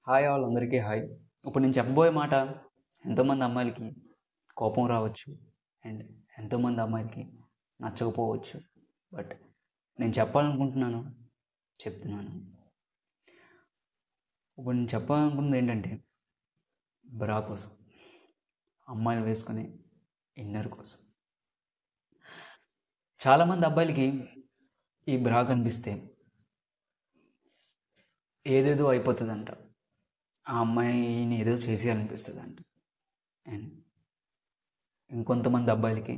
Hi అందరికీ hi. ఇప్పుడు నేను చెప్పబోయే మాట ఎంతోమంది అమ్మాయిలకి కోపం రావచ్చు అండ్ ఎంతోమంది అమ్మాయిలకి నచ్చకపోవచ్చు. బట్ నేను చెప్పాలనుకుంటున్నాను, చెప్తున్నాను. ఇప్పుడు నేను చెప్పాలనుకున్నది ఏంటంటే బ్రా కోసం, అమ్మాయిలు వేసుకునే ఇన్నర్ కోసం. చాలామంది అబ్బాయిలకి ఈ బ్రా కనిపిస్తే ఏదేదో అయిపోతుందంట, ఆ అమ్మాయిని ఏదో చేసేయాలనిపిస్తుందంట. అండ్ ఇంకొంతమంది అబ్బాయిలకి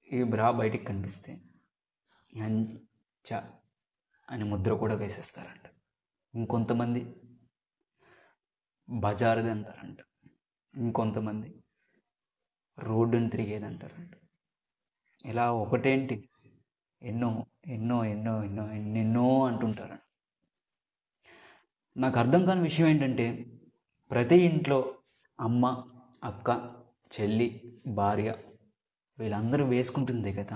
ఈ బ్రా బయటికి కనిపిస్తే చ అని ముద్ర కూడా వేసేస్తారంట. ఇంకొంతమంది బజారుది అంటారంట, ఇంకొంతమంది రోడ్డుని తిరిగేది అంటారంట. ఇలా ఒకటేంటి, ఎన్నో ఎన్నో ఎన్నో ఎన్నో ఎన్నెన్నో అంటుంటారంట. నాకు అర్థం కాని విషయం ఏంటంటే, ప్రతి ఇంట్లో అమ్మ, అక్క, చెల్లి, భార్య వీళ్ళందరూ వేసుకుంటుంది కదా.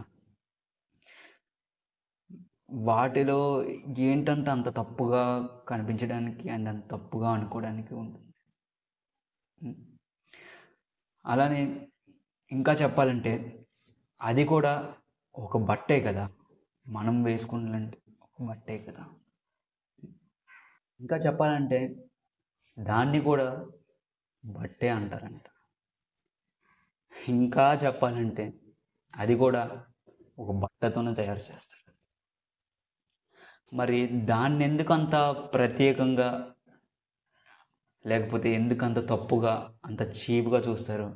వాటిలో ఏంటంటే అంత తప్పుగా కనిపించడానికి అండ్ అంత తప్పుగా అనుకోవడానికి ఉంటుంది. అలానే ఇంకా చెప్పాలంటే అది కూడా ఒక బట్టే కదా, మనం వేసుకుంటే ఒక బట్టే కదా. ఇంకా చెప్పాలంటే దాన్ని కూడా బట్టే అంటారంట. ఇంకా చెప్పాలంటే అది కూడా ఒక బట్టతోనే తయారు చేస్తారు. మరి దాన్ని ఎందుకు అంత ప్రత్యేకంగా, లేకపోతే ఎందుకు అంత తప్పుగా, అంత చీప్గా చూస్తారో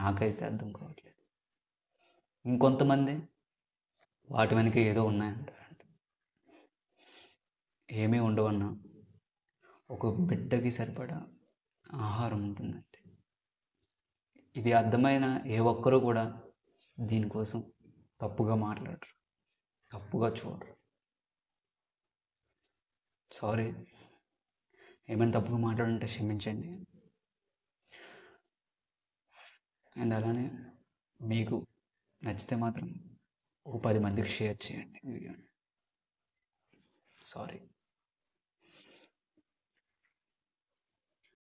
నాకైతే అర్థం కావట్లేదు. ఇంకొంతమంది వాటి వెనక ఏదో ఉన్నాయంటారంట. ఏమీ ఉండవన్నా ఒక బిడ్డకి సరిపడా ఆహారం ఉంటుందంటే, ఇది అర్థమైన ఏ ఒక్కరూ కూడా దీనికోసం తప్పుగా మాట్లాడరు, తప్పుగా చూడరు. సారీ, ఏమైనా తప్పుగా మాట్లాడుంటే క్షమించండి. అండ్ అలానే మీకు నచ్చితే మాత్రం ఒక 10 మందికి షేర్ చేయండి వీడియోని. సారీ.